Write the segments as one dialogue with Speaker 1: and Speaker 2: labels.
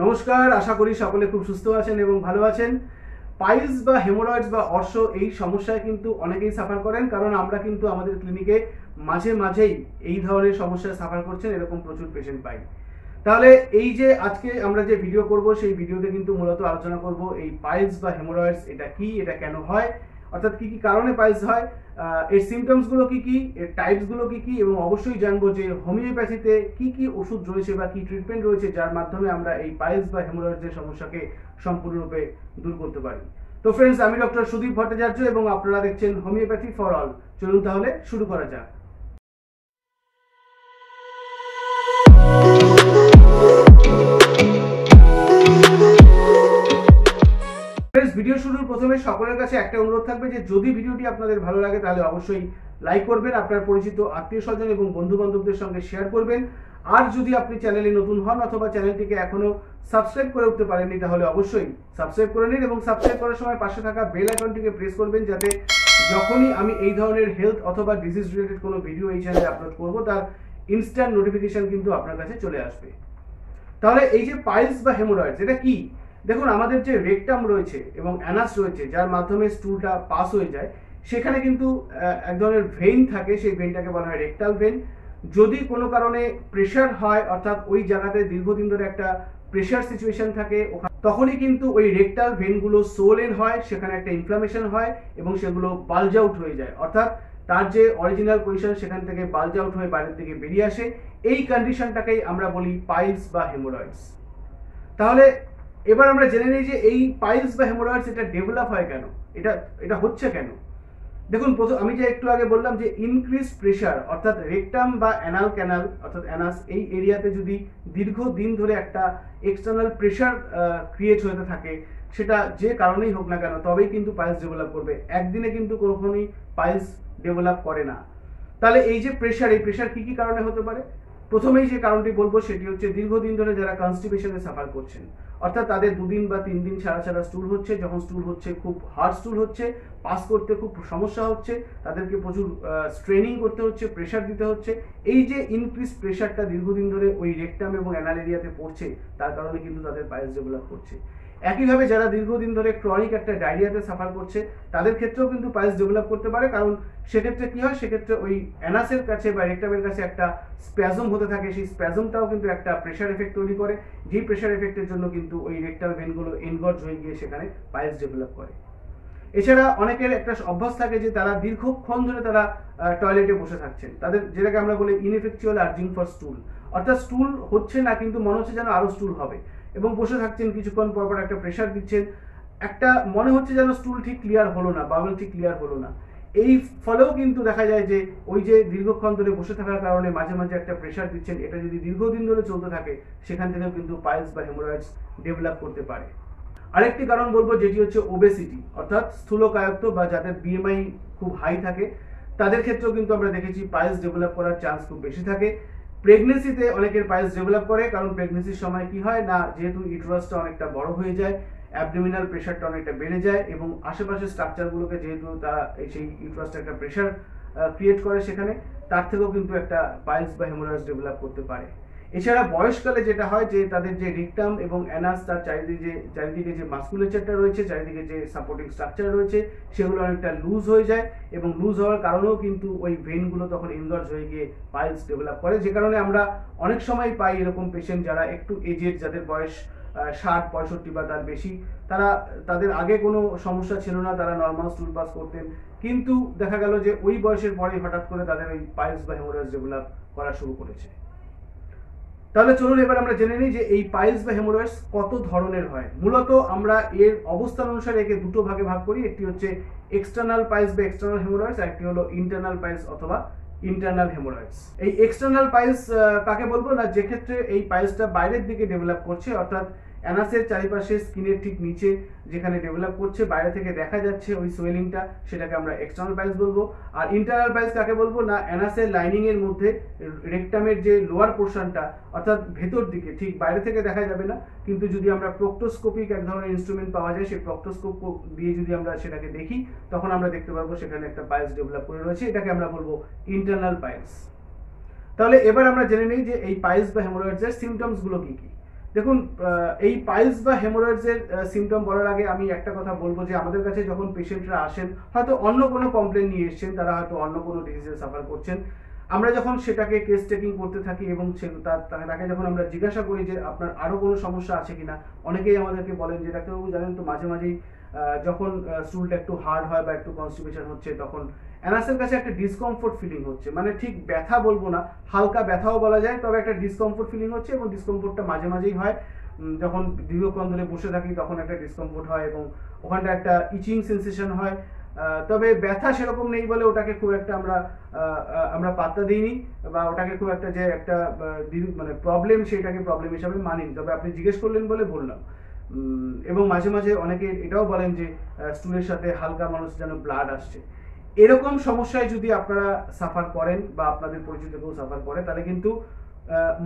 Speaker 1: নমস্কার, আশা করি সকলে খুব সুস্থ আছেন এবং ভালো আছেন। পাইলস বা হেমোরয়েডস বা অর্শ এই সমস্যায় কিন্তু অনেকেই সাফার করেন, কারণ আমরা কিন্তু আমাদের ক্লিনিকে মাঝে মাঝেই এই ধরনের সমস্যায় সাফার করছেন এরকম প্রচুর পেশেন্ট পাই। তাহলে এই যে আজকে আমরা যে ভিডিও করব সেই ভিডিওতে কিন্তু মূলত আলোচনা করব এই পাইলস বা হেমোরয়েডস এটা কি, এটা কেন হয়, অর্থাৎ কি কি কারণে পাইলস হয়, এর সিমটমস গুলো কি কি, এর টাইপস গুলো কি কি, এবং অবশ্যই জানবো যে হোমিওপ্যাথিতে কি কি ওষুধ রয়েছে বা কি ট্রিটমেন্ট রয়েছে যার মাধ্যমে আমরা এই পাইলস বা হেমোরয়েডসের সমস্যাকে সম্পূর্ণরূপে দূর করতে পারি। তো ফ্রেন্ডস, আমি ডক্টর সুদীপ ভট্টাচার্য এবং আপনারা দেখছেন হোমিওপ্যাথি ফর অল। চলুন তাহলে শুরু করা যাক। ভিডিও শুরুর প্রথমে সকলের কাছে একটা অনুরোধ থাকবে যে যদি ভিডিওটি আপনাদের ভালো লাগে তাহলে অবশ্যই লাইক করবেন, আপনার পরিচিত আত্মীয় স্বজন এবং বন্ধু বান্ধবদের সঙ্গে শেয়ার করবেন। আর যদি আপনি চ্যানেলে নতুন হন অথবা চ্যানেলটিকে এখনো সাবস্ক্রাইব করে উঠতে পারেননি তাহলে অবশ্যই সাবস্ক্রাইব করে নিন এবং সাবস্ক্রাইব করার সময় পাশে থাকা বেল আইকনটিকে প্রেস করবেন, যাতে যখনই আমি এই ধরনের হেলথ অথবা ডিজিজ রিলেটেড কোনো ভিডিও এই চ্যানেলে আপলোড করব তার ইনস্ট্যান্ট নোটিফিকেশন কিন্তু আপনার কাছে চলে আসবে। তাহলে এই যে পাইলস বা হেমোরয়েডস এটা কি? দেখুন, আমাদের যে রেকটাম রয়েছে এবং অ্যানাস রয়েছে যার মাধ্যমে স্টুলটা পাস হয়ে যায়, সেখানে কিন্তু এক ধরনের ভেইন থাকে, সেই ভেইনটাকে বলা হয় রেকটাল ভেইন। যদি কোনো কারণে প্রেশার হয়, অর্থাৎ ওই জায়গাতে দীর্ঘদিন ধরে একটা প্রেশার সিচুয়েশন থাকে, তখনই কিন্তু ওই রেকটাল ভেইনগুলো সোলেন হয়, সেখানে একটা ইনফ্লামেশন হয় এবং সেগুলো বালজ আউট হয়ে যায়, অর্থাৎ তার যে অরিজিনাল পজিশন সেখান থেকে বালজ আউট হয়ে বাইরের দিকে বেরিয়ে আসে। এই কন্ডিশনটাকেই আমরা বলি পাইলস বা হেমোরয়েডস। তাহলে এবার আমরা জেনে নিই যে এই পাইলস বা হেমোরয়েডস এটা ডেভেলপ হয় কেন, এটা হচ্ছে কেন। দেখুন, আমি যে একটু আগে বললাম যে ইনক্রিজ প্রেশার, অর্থাৎ রেকটাম বা অ্যানাল ক্যানাল অর্থাৎ অ্যানাস এই এরিয়াতে যদি দীর্ঘদিন ধরে একটা এক্সটার্নাল প্রেশার ক্রিয়েট হতে থাকে, সেটা যে কারণেই হোক না কেন, তবেই কিন্তু পাইলস ডেভেলপ করবে। একদিনে কিন্তু কখনোই পাইলস ডেভেলপ করে না। তাহলে এই যে প্রেশার, এই প্রেশার কি কি কারণে হতে পারে? প্রথমেই যে কারণটি বলবো সেটি হচ্ছে দীর্ঘদিন ধরে যারা কনস্টিপেশনে সাফার করছেন, অর্থাৎ তাদের 2 দিন বা 3 দিন ছাড়া ছাড়া স্টুল হচ্ছে, যখন স্টুল হচ্ছে খুব হার্ড স্টুল হচ্ছে, পাস করতে খুব সমস্যা হচ্ছে, তাদেরকে প্রচুর স্ট্রেনিং করতে হচ্ছে, প্রেশার দিতে হচ্ছে। এই যে ইনক্রিজ প্রেশারটা দীর্ঘদিন ধরে ওই রেকটাম এবং অ্যানাল এরিয়াতে পড়ছে, তার কারণে কিন্তু তাদের পাইলস ডেভেলপ করছে। একইভাবে যারা দীর্ঘদিন ধরে ক্রনিক একটা ডায়রিয়াতে সাফার করছে, তাদের ক্ষেত্রেও কিন্তু পাইলস ডেভেলপ করতে পারে, কারণ সেক্ষেত্রে কি হয়, সেক্ষেত্রে ওই অ্যানাসের কাছে বা রেকটামের কাছে একটা স্প্যাজম হতে থাকে, সেই স্প্যাজমটাও কিন্তু একটা প্রেশার এফেক্ট তৈরি করে, যেই প্রেশার এফেক্টের জন্য কিন্তু ওই রেকটাল ভেনগুলো এনগর্জ হয়ে গিয়ে সেখানে পাইলস ডেভেলপ করে। এছাড়া অনেকের একটা অভ্যাস থাকে যে তারা দীর্ঘক্ষণ ধরে তারা টয়লেটে বসে থাকছেন, তাদের যেটাকে আমরা বলি ইনএফেকচুয়াল আর্জিং ফর স্টুল, অর্থাৎ স্টুল হচ্ছে না কিন্তু মনে হচ্ছে যেন আরো স্টুল হবে, এবং বসে থাকছেন, কিছুক্ষণ পর পর একটা প্রেশার দিচ্ছেন, একটা মনে হচ্ছে যেন স্টুল ঠিক ক্লিয়ার হলো না, বাবল ঠিক ক্লিয়ার হলো না। এই ফলেও কিন্তু দেখা যায় যে ওই যে দীর্ঘক্ষণ ধরে বসে থাকার কারণে মাঝে মাঝে একটা প্রেশার দিচ্ছেন, এটা যদি দীর্ঘদিন ধরে চলতে থাকে সেখান থেকেও কিন্তু পাইলস বা হেমোরয়েডস ডেভেলপ করতে পারে। আরেকটি কারণ বলবো, যেটি হচ্ছে ওবেসিটি, অর্থাৎ স্থূলকায়ত্ব বা যাদের বিএমআই খুব হাই থাকে, তাদের ক্ষেত্রেও কিন্তু আমরা দেখেছি পাইলস ডেভেলপ করার চান্স খুব বেশি থাকে। প্রেগনেন্সিতে অনেকের পাইলস ডেভেলপ করে, কারণ প্রেগনেন্সির সময় কি হয় না, যেহেতু ইউটেরাসটা অনেকটা বড় হয়ে যায়, অ্যাবডোমিনাল প্রেশারটা অনেকটা বেড়ে যায় এবং আশেপাশের স্ট্রাকচারগুলোকে যেহেতু তারা সেই ইউটেরাসটা একটা প্রেশার ক্রিয়েট করে, সেখানে তার থেকেও কিন্তু একটা পাইলস বা হেমোরয়েডস ডেভেলপ করতে পারে। এছাড়া বয়সকালে যেটা হয় যে তাদের যে রিকটাম এবং অ্যানাস তার চারিদিকে যে মাসকুলেচারটা রয়েছে, চারিদিকে যে সাপোর্টিং স্ট্রাকচার রয়েছে, সেগুলো অনেকটা লুজ হয়ে যায় এবং লুজ হওয়ার কারণেও কিন্তু ওই ভেনগুলো তখন এনগর্জ হয়ে গিয়ে পাইলস ডেভেলপ করে, যে কারণে আমরা অনেক সময় পাই এরকম পেশেন্ট যারা একটু এজেড, যাদের বয়স 60-65 বা তার বেশি, তাদের আগে কোনো সমস্যা ছিল না, তারা নর্মাল স্টুল পাস করতেন, কিন্তু দেখা গেল যে ওই বয়সের পরে হঠাৎ করে তাদের ওই পাইলস বা হেমোরয়েডস ডেভেলপ করা শুরু করেছে। তাহলে চলুন এবার আমরা জেনে নিই যে এই পাইলস বা হেমোরয়েডস কত ধরনের হয়। মূলত আমরা এর অবস্থান অনুসারে একে দুটো ভাগে ভাগ করি, একটি হচ্ছে এক্সটার্নাল পাইলস বা এক্সটার্নাল হেমোরয়েডস, আর একটি হলো ইন্টারনাল পাইলস অথবা ইন্টারনাল হেমোরয়েডস। এই এক্সটার্নাল পাইলস কাকে বলবো না, যে ক্ষেত্রে এই পাইলসটা বাইরের দিকে ডেভেলপ করছে, অর্থাৎ অ্যানাসের চারিপাশে স্কিনের ঠিক নিচে যেখানে ডেভেলপ করছে, বাইরে থেকে দেখা যাচ্ছে ওই সোয়েলিংটা, সেটাকে আমরা এক্সটার্নাল পাইলস বলবো। আর ইন্টারনাল পাইলস কাকে বলবো না, অ্যানাসের লাইনিং এর মধ্যে রেকটামের যে লোয়ার পোর্শনটা, অর্থাৎ ভেতর দিকে, ঠিক বাইরে থেকে দেখা যাবে না, কিন্তু যদি আমরা প্রক্টোস্কোপিক এক ধরনের ইনস্ট্রুমেন্ট পাওয়া যায়, সেই প্রক্টোস্কোপ দিয়ে যদি আমরা সেটাকে দেখি, তখন আমরা দেখতে পারবো সেখানে একটা পাইলস ডেভেলপ করে রয়েছে, এটাকে আমরা বলবো ইন্টারনাল পাইলস। তাহলে এবার আমরা জেনে নিই যে এই পাইলস বা হেমোরয়েডস এর সিমটমস গুলো কি কি। দেখুন, এই পাইলস বা হেমোরয়েডসের সিমটম বলার আগে আমি একটা কথা বলবো যে আমাদের কাছে যখন পেশেন্টরা আসেন হয়তো অন্য কোনো কমপ্লেন নিয়ে এসেছেন, তারা হয়তো অন্য কোনো ডিজিজে সাফার করছেন, আমরা যখন সেটাকে কেস টেকিং করতে থাকি এবং তাকে যখন আমরা জিজ্ঞাসা করি যে আপনার আরও কোনো সমস্যা আছে কিনা, অনেকেই আমাদেরকে বলেন যে ডাক্তারবাবু জানেন তো মাঝে মাঝেই যখন স্টুলটা একটু হার্ড হয় বা একটু কনস্টিপেশন হচ্ছে তখন অ্যানাসের কাছে একটা ডিসকমফোর্ট ফিলিং হচ্ছে, মানে ঠিক ব্যথা বলবো না, হালকা ব্যথাও বলা যায়, তবে একটা ডিসকমফোর্ট ফিলিং হচ্ছে এবং ডিসকমফোর্টটা মাঝে মাঝেই হয়। যখন দীর্ঘক্ষণ ধরে বসে থাকি তখন একটা ডিসকমফোর্ট হয় এবং ওখানটা একটা ইচিং সেন্সেশন হয়, তবে ব্যথা সেরকম নেই বলে ওটাকে খুব একটা আমরা পাত্তা দিইনি বা ওটাকে খুব একটা যে একটা মানে প্রবলেম সেটাকে প্রবলেম হিসাবে মানিনি, তবে আপনি জিজ্ঞেস করলেন বলে বললাম। এবং মাঝে মাঝে অনেকে এটাও বলেন যে স্টুলের সাথে হালকা মানুষ যেন ব্লাড আসছে। এরকম সমস্যায় যদি আপনারা সাফার করেন বা আপনাদের পরিচিত কেউ সাফার করে তাহলে কিন্তু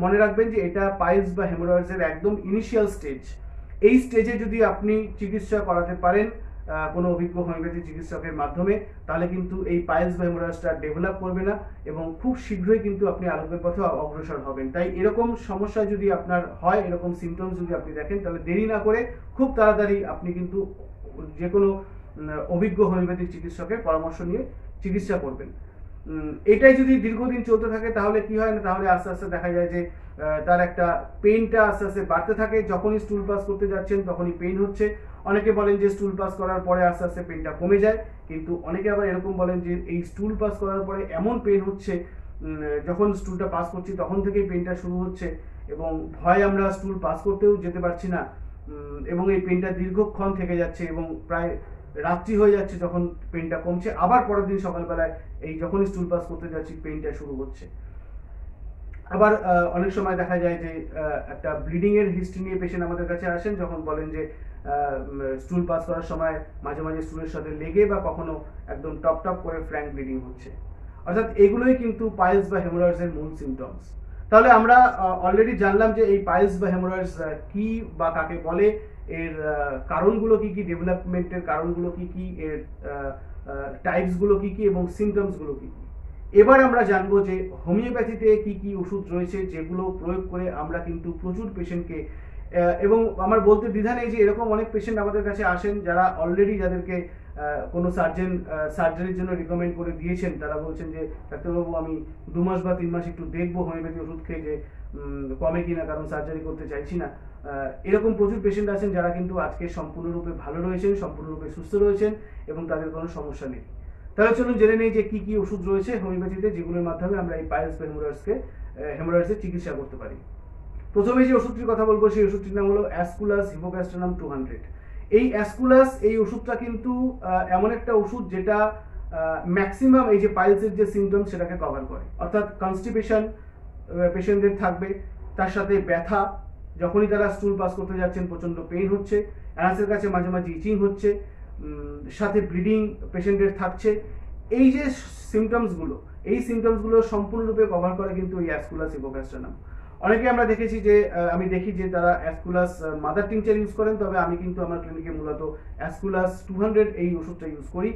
Speaker 1: মনে রাখবেন যে এটা পাইলস বা হেমোরয়েডসের একদম ইনিশিয়াল স্টেজ। এই স্টেজে যদি আপনি চিকিৎসা করাতে পারেন কোনো অভিজ্ঞ হোমিওপ্যাথি চিকিৎসকের মাধ্যমে, তাহলে কিন্তু এই পাইলস বা হেমোরয়েডসটা ডেভেলপ করবে না এবং খুব শীঘ্রই কিন্তু আপনি আরোগ্যের পথে অগ্রসর হবেন। তাই এরকম সমস্যা যদি আপনার হয়, এরকম সিমটমস যদি আপনি দেখেন, তাহলে দেরি না করে খুব তাড়াতাড়ি আপনি কিন্তু যে কোনো অভিজ্ঞ হোমিওপ্যাথিক চিকিৎসকের পরামর্শ নিয়ে চিকিৎসা করবেন। এটাই যদি দীর্ঘদিন চলতে থাকে তাহলে কি হয় না, তাহলে আস্তে আস্তে দেখা যায় যে তার একটা পেইনটা আস্তে আস্তে বাড়তে থাকে, যখনই স্টুল পাস করতে যাচ্ছেন তখনই পেইন হচ্ছে। অনেকে বলেন যে স্টুল পাস করার পরে আস্তে আস্তে পেইনটা কমে যায়, কিন্তু অনেকে আবার এরকম বলেন যে এই স্টুল পাস করার পরে এমন পেইন হচ্ছে, যখন স্টুলটা পাস করছি তখন থেকেই পেইনটা শুরু হচ্ছে এবং ভয় আমরা স্টুল পাস করতেও যেতে পারছি না এবং এই পেইনটা দীর্ঘক্ষণ থেকে যাচ্ছে এবং প্রায় রাত্রি হয়ে যাচ্ছে যখন পেইনটা কমছে, আবার পরের দিন সকালবেলায় এই যখন স্টুল পাস করতে যাচ্ছি পেইনটা শুরু হচ্ছে। আবার অনেক সময় দেখা যায় যে একটা ব্লিডিং এর হিস্ট্রি নিয়ে পেশেন্ট আমাদের কাছে আসেন, যখন বলেন যে স্টুল পাস করার সময় মাঝে মাঝে স্টুলের সাথে লেগে বা কখনো একদম টপ টপ করে ফ্র্যাঙ্ক ব্লিডিং হচ্ছে, অর্থাৎ এগুলোই কিন্তু পাইলস বা হেমোরয়েডস এর মূল সিমটমস। তাহলে আমরা অলরেডি জানলাম যে এই পাইলস বা হেমোরয়েডস কি বা কাকে বলে, এর কারণগুলো কি কি, ডেভেলপমেন্টের কারণগুলো কি কি, এর টাইপসগুলো কি কি এবং সিমটমসগুলো কি কি। এবার আমরা জানবো যে হোমিওপ্যাথিতে কি কি ওষুধ রয়েছে যেগুলো প্রয়োগ করে আমরা কিন্তু প্রচুর পেশেন্টকে, এবং আমার বলতে দ্বিধা নেই যে এরকম অনেক পেশেন্ট আমাদের কাছে আসেন যারা অলরেডি যাদেরকে কোনো সার্জারির জন্য রিকমেন্ড করে দিয়েছেন, তারা বলছেন যে ডাক্তারবাবু আমি 2 মাস বা 3 মাস একটু দেখবো হোমিওপ্যাথি ওষুধ খেয়ে যে কমে কিনা, কারণ সার্জারি করতে চাইছি না। এরকম প্রচুর পেশেন্ট আছেন যারা কিন্তু আজকে সম্পূর্ণরূপে ভালো রয়েছেন, সম্পূর্ণরূপে সুস্থ রয়েছেন এবং তাদের কোনো সমস্যা নেই। তাহলে চলুন জেনে নেই যে কি কি ওষুধ রয়েছে হোমিওপ্যাথিতে যেগুলোর মাধ্যমে আমরা এই পাইলস বা হেমোরয়েডসের চিকিৎসা করতে পারি। প্রথমে যে ওষুধটির কথা বলবো সেই ওষুধটির নাম হলো অ্যাসকুলাস হিপোক্যাস্ট্রানাম 200। এই অ্যাসকুলাস এই ওষুধটা কিন্তু এমন একটা ওষুধ যেটা ম্যাক্সিমাম এই যে পাইলসের যে সিমটম সেটাকে কভার করে, অর্থাৎ কনস্টিপেশন পেশেন্টদের থাকবে, তার সাথে ব্যথা, যখনই তারা স্টুল পাস করতে যাচ্ছেন প্রচন্ড পেইন হচ্ছে, অ্যানাসের কাছে মাঝে মাঝে ইচিং হচ্ছে, সাথে ব্লিডিং পেশেন্টের থাকছে, এই যে সিমটমসগুলো সম্পূর্ণরূপে কভার করে কিন্তু এই অ্যাসকুলাস হিপোক্যাস্ট্রানাম। অনেকে আমরা দেখেছি যে আমি দেখি যে তারা অ্যাসকুলাস মাদার টিংচার ইউজ করেন, তবে আমি কিন্তু আমার ক্লিনিকে মূলত অ্যাসকুলাস 200 এই ওষুধটা ইউজ করি।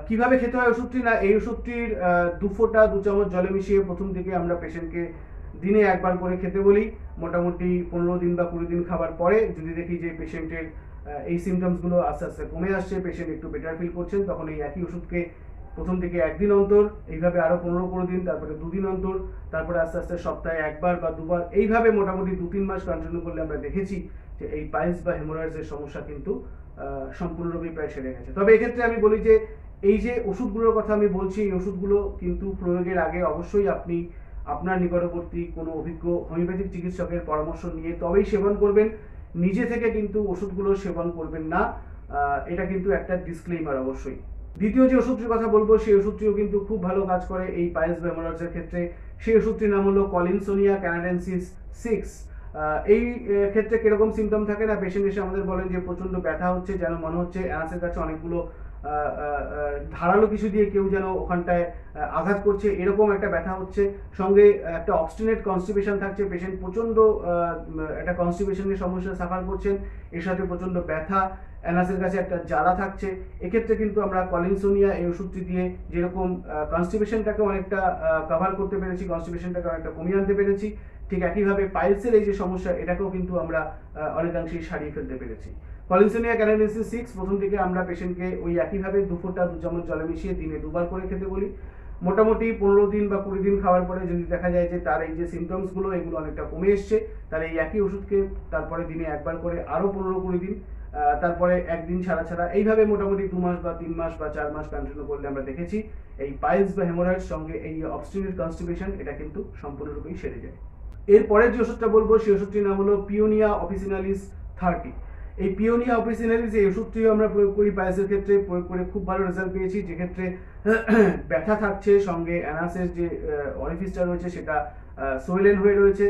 Speaker 1: কিভাবে খেতে হয় ওষুধটি, না এই ওষুধটির 2 ফোঁটা 2 চামচ জলে মিশিয়ে প্রথম থেকে আমরা পেশেন্টকে দিনে একবার করে খেতে বলি। মোটামুটি 15 দিন বা 20 দিন খাবার পরে যদি দেখি যে পেশেন্টের এই সিমটমসগুলো আস্তে আস্তে কমে আসছে, পেশেন্ট একটু বেটার ফিল করছেন, তখন এই একই ওষুধকে প্রথম থেকে 1 দিন অন্তর, এইভাবে আরো 15 দিন, তারপরে 2 দিন অন্তর, তারপরে আস্তে আস্তে সপ্তাহে 1 বার বা 2 বার, এইভাবে মোটামুটি 2-3 মাস কন্টিনিউ করলে আমরা দেখেছি যে এই পাইলস বা হেমোরয়েডস এর সমস্যা কিন্তু সম্পূর্ণরূপে প্রায় সেরে গেছে। তবে এক্ষেত্রে আমি বলি যে এই যে ওষুধগুলোর কথা আমি বলছি, এই ওষুধগুলো কিন্তু প্রয়োগের আগে অবশ্যই আপনি আপনার নিকটবর্তী কোনো অভিজ্ঞ হোমিওপ্যাথিক চিকিৎসকের পরামর্শ নিয়ে তবেই সেবন করবেন, নিজে থেকে কিন্তু ওষুধগুলো সেবন করবেন না, এটা কিন্তু একটা ডিসক্লেইমার অবশ্যই। দ্বিতীয় যে ওষুধটির কথা বলবো সেই ওষুধটিও কিন্তু খুব ভালো কাজ করে এই পাইলস বা হেমোরয়েডসের ক্ষেত্রে। সেই ওষুধটির নাম হলো কলিনসোনিয়া ক্যানাডেন্সিস 6। এই ক্ষেত্রে কিরকম সিমটম থাকে না, পেশেন্ট এসে আমাদের বলেন যে প্রচন্ড ব্যথা হচ্ছে, যেন মনে হচ্ছে অ্যানাসের কাছে অনেকগুলো ধারালো কিছু দিয়ে কেউ যেন ওখানটায় আঘাত করছে, এরকম একটা ব্যথা হচ্ছে, সঙ্গে একটা অবস্টিনেট কনস্টিপেশন থাকছে, পেশেন্ট প্রচন্ড একটা কনস্টিপেশনের সমস্যা সাফার করছেন, এর সাথে প্রচন্ড ব্যথা অ্যানাসের কাছে একটা জ্বালা থাকছে, এক্ষেত্রে কিন্তু আমরা কলিনসোনিয়া এই ওষুধটি দিয়ে যেরকম কনস্টিপেশনটাকে অনেকটা কভার করতে পেরেছি, কনস্টিপেশনটাকে অনেকটা কমিয়ে আনতে পেরেছি, ঠিক একইভাবে পাইলসের এই যে সমস্যা এটাকেও কিন্তু আমরা অনেকাংশেই সারিয়ে ফেলতে পেরেছি। কলিনসোনিয়া ক্যানাডিয়েন্সিস 6 প্রথম দিকে আমরা পেশেন্টকে ওই একইভাবে 2 ফোঁটা 2 চামচ জলে মিশিয়ে দিনে 2 বার করে খেতে বলি। মোটামুটি 15 দিন বা 20 দিন খাওয়ার পরে যদি দেখা যায় যে তার এই যে সিমটমসগুলো এগুলো অনেকটা কমে এসছে, তাহলে এই একই ওষুধকে তারপরে দিনে একবার করে আরও 15-20 দিন, তারপরে একদিন ছাড়া ছাড়া এইভাবে মোটামুটি 2 মাস বা 3 মাস বা 4 মাস কন্টিনিউ করলে আমরা দেখেছি এই পাইলস বা হেমোরয়েডস সঙ্গে এই অবস্টিনেট কনস্টিপেশন এটা কিন্তু সম্পূর্ণরূপেই সেরে যায়। এরপরে যে ওষুধটা বলবো সেই ওষুধটির নাম হলো পিওনিয়া অফিসিনালিস 30। এই পিওনিয়া অফিসিনালিস এই ওষুধটিও আমরা প্রয়োগ করি পাইলসের ক্ষেত্রে, প্রয়োগ করে খুব ভালো রেজাল্ট পেয়েছি, যেক্ষেত্রে ব্যথা থাকছে, সঙ্গে অ্যানাসের যে অরিফিসটা রয়েছে সেটা সোয়েলেন হয়ে রয়েছে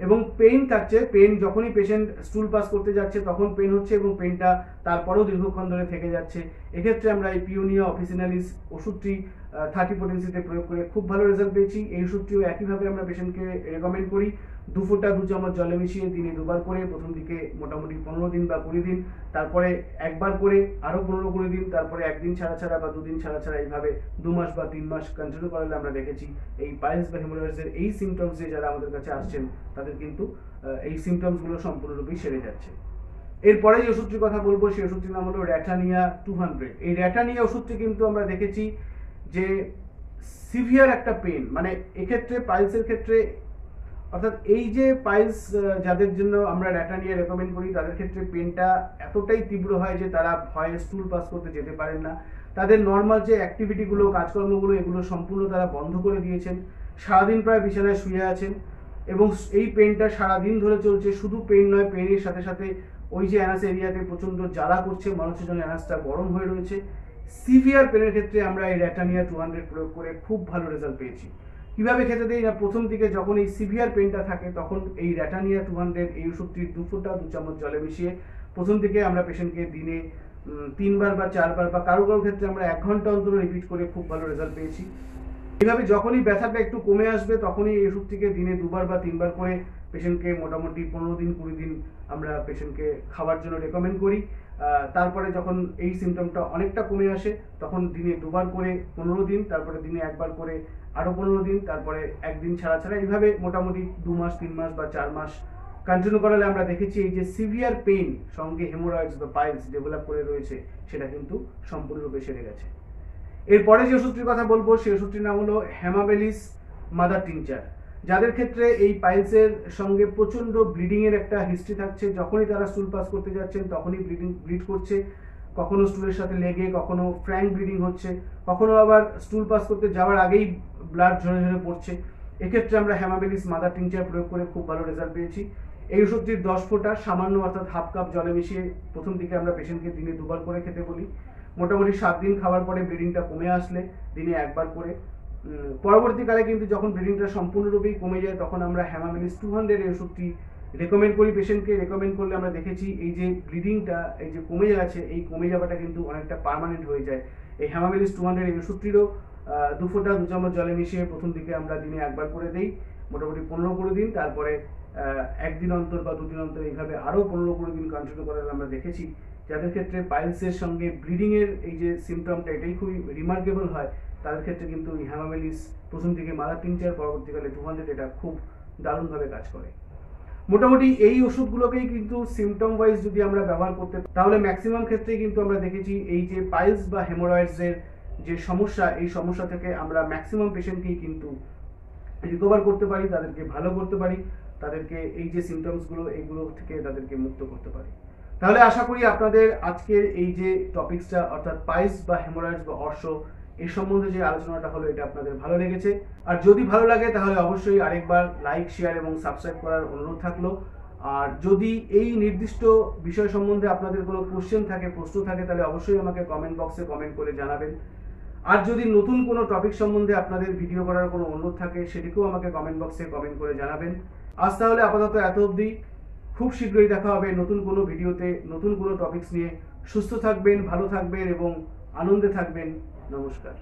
Speaker 1: এবং পেইন থাকছে। পেইন যখনই পেশেন্ট স্টুল পাস করতে যাচ্ছে তখন পেইন হচ্ছে এবং পেইনটা তারপরেও দীর্ঘক্ষণ ধরে থেকে যাচ্ছে। এক্ষেত্রে আমরা এই পিওনিয়া অফিসিনালিস ওষুধটি 30 পোটেন্সিতে প্রয়োগ করে খুব ভালো রেজাল্ট পেয়েছি। এই ওষুধটিও একইভাবে আমরা পেশেন্টকে রেকমেন্ড করি 2 ফোঁটা 2 চামচ জলে মিশিয়ে দিনে 2 বার করে, প্রথম দিকে মোটামুটি 15 দিন বা 20 দিন, তারপরে একবার করে আরও 15-20 দিন, তারপরে একদিন ছাড়া ছাড়া বা 2 দিন ছাড়া ছাড়া, এইভাবে 2 মাস বা 3 মাস কন্টিনিউ করালে আমরা দেখেছি এই পাইলস বা হেমোরয়েডসের এই সিমটমস যে যারা আমাদের কাছে আসছেন তাদের কিন্তু এই সিমটমসগুলো সম্পূর্ণরূপেই সেরে যাচ্ছে। এরপরে যে ওষুধটির কথা বলবো সেই ওষুধটির নাম হলো র্যাটানিয়া 200। এই র্যাটানিয়া ওষুধটি কিন্তু আমরা দেখেছি যে সিভিয়ার একটা পেন, মানে এক্ষেত্রে পাইলসের ক্ষেত্রে, অর্থাৎ এই যে পাইলস যাদের জন্য আমরা র্যাটানিয়া রেকমেন্ড করি তাদের ক্ষেত্রে পেনটা এতটাই তীব্র হয় যে তারা ভয়ে স্টুল পাস করতে যেতে পারেন না। তাদের নর্মাল যে অ্যাক্টিভিটিগুলো, কাজকর্মগুলো, এগুলো সম্পূর্ণ তারা বন্ধ করে দিয়েছেন, সারাদিন প্রায় বিছানায় শুয়ে আছেন এবং এই পেনটা সারাদিন ধরে চলছে। শুধু পেন নয়, পেনের সাথে সাথে ওই যে অ্যানাস এরিয়াতে প্রচণ্ড জ্বালা করছে, মানুষের জন্য অ্যানাসটা গরম হয়ে রয়েছে। সিভিয়ার পেনের ক্ষেত্রে আমরা এই র্যাটানিয়া 200 প্রয়োগ করে খুব ভালো রেজাল্ট পেয়েছি। কিভাবে খেতে দেই না, প্রথম দিকে যখন এই সিভিয়ার পেনটা থাকে তখন এই র্যাটানিয়া 200 এই ওষুধটি 2 ফোঁটা 2 চামচ জলে মিশিয়ে প্রথম দিকে আমরা পেশেন্টকে দিনে 3 বার বা 4 বার বা কারো কারো ক্ষেত্রে আমরা 1 ঘন্টা অন্তর রিপিট করে খুব ভালো রেজাল্ট পেয়েছি। এইভাবে যখনই ব্যথাটা একটু কমে আসবে তখনই এই ওষুধটিকে দিনে 2 বার বা 3 বার করে পেশেন্টকে মোটামুটি 15 দিন 20 দিন আমরা পেশেন্টকে খাওয়ার জন্য রেকমেন্ড করি। তারপরে যখন এই সিমটমটা অনেকটা কমে আসে তখন দিনে 2 বার করে 15 দিন, তারপরে দিনে 1 বার করে আরও 15 দিন, তারপরে একদিন ছাড়া ছাড়া, এইভাবে মোটামুটি 2 মাস 3 মাস বা 4 মাস কন্টিনিউ করালে আমরা দেখেছি এই যে সিভিয়ার পেইন সঙ্গে হেমোরয়েডস বা পাইলস ডেভেলপ করে রয়েছে সেটা কিন্তু সম্পূর্ণরূপে সেরে গেছে। এরপরে যে ওষুধটির কথা বলবো সেই ওষুধটির নাম হলো হেমাবেলিস মাদার টিংচার। যাদের ক্ষেত্রে এই পাইলসের সঙ্গে প্রচণ্ড ব্লিডিংয়ের একটা হিস্ট্রি থাকছে, যখনই তারা স্টুল পাস করতে যাচ্ছেন তখনই ব্লিড করছে, কখনো স্টুলের সাথে লেগে, কখনো ফ্র্যাঙ্ক ব্লিডিং হচ্ছে, কখনো আবার স্টুল পাস করতে যাওয়ার আগেই ব্লাড ঝরে ঝরে পড়ছে। এক্ষেত্রে আমরা হেমাবেলিস মাদার টিংচার প্রয়োগ করে খুব ভালো রেজাল্ট পেয়েছি। এই ওষুধটির 10 ফোঁটা সামান্য অর্থাৎ হাফ কাপ জলে মিশিয়ে প্রথম দিকে আমরা পেশেন্টকে দিনে 2 বার করে খেতে বলি। মোটামুটি 7 দিন খাওয়ার পরে ব্লিডিংটা কমে আসলে দিনে 1 বার করে, পরবর্তীকালে কিন্তু যখন ব্লিডিংটা সম্পূর্ণরূপেই কমে যায় তখন আমরা হেমাবেলিস 200 এই ওষুধটি রেকমেন্ড করি পেশেন্টকে। রেকমেন্ড করলে আমরা দেখেছি এই যে ব্লিডিংটা এই যে কমে যাচ্ছে, এই কমে যাওয়াটা কিন্তু অনেকটা পার্মানেন্ট হয়ে যায়। এই হেমাবেলিস 200 এই ওষুধটিরও 2 ফোঁটা 2 চামচ জলে মিশিয়ে প্রথম দিকে আমরা দিনে 1 বার করে দিই, মোটামুটি 15-20 দিন, তারপরে একদিন অন্তর বা 2 দিন অন্তর, এইভাবে আরও 15-20 দিন কন্টিনিউ করালে আমরা দেখেছি যাদের ক্ষেত্রে পাইলসের সঙ্গে ব্লিডিংয়ের এই যে সিমটমটা এটাই খুবই রিমার্কেবল হয়, তাদের ক্ষেত্রে কিন্তু এই হেমাবেলিস প্রথম দিকে মাদার টিংচার, পরবর্তীকালে 200 এটা খুব দারুণভাবে কাজ করে। মোটামুটি এই ওষুধগুলোকেই কিন্তু সিমটম ওয়াইজ যদি আমরা ব্যবহার করতে তাহলে ম্যাক্সিমাম ক্ষেত্রেই কিন্তু আমরা দেখেছি এই যে পাইলস বা হেমোরয়েডসের যে সমস্যা, এই সমস্যা থেকে আমরা ম্যাক্সিমাম পেশেন্টকেই কিন্তু রিকভার করতে পারি, তাদেরকে ভালো করতে পারি, তাদেরকে এই যে সিমটমসগুলো এইগুলো থেকে তাদেরকে মুক্ত করতে পারি। তাহলে আশা করি আপনাদের আজকের এই যে টপিকসটা অর্থাৎ পাইলস বা হেমোরয়েডস বা অর্শ এই সম্বন্ধে যে আলোচনাটা হলো এটা আপনাদের ভালো লেগেছে। আর যদি ভালো লাগে তাহলে অবশ্যই আরেকবার লাইক, শেয়ার এবং সাবস্ক্রাইব করার অনুরোধ থাকলো। আর যদি এই নির্দিষ্ট বিষয় সম্বন্ধে আপনাদের কোনো কোশ্চেন থাকে, প্রশ্ন থাকে, তাহলে অবশ্যই আমাকে কমেন্ট বক্সে কমেন্ট করে জানাবেন। আর যদি নতুন কোনো টপিক সম্বন্ধে আপনাদের ভিডিও করার কোনো অনুরোধ থাকে সেটিকেও আমাকে কমেন্ট বক্সে কমেন্ট করে জানাবেন। আজ তাহলে আপাতত এত অবধি। খুব শীঘ্রই দেখা হবে নতুন কোনো ভিডিওতে নতুন কোনো টপিকস নিয়ে। সুস্থ থাকবেন, ভালো থাকবেন এবং আনন্দে থাকবেন। নমস্কার।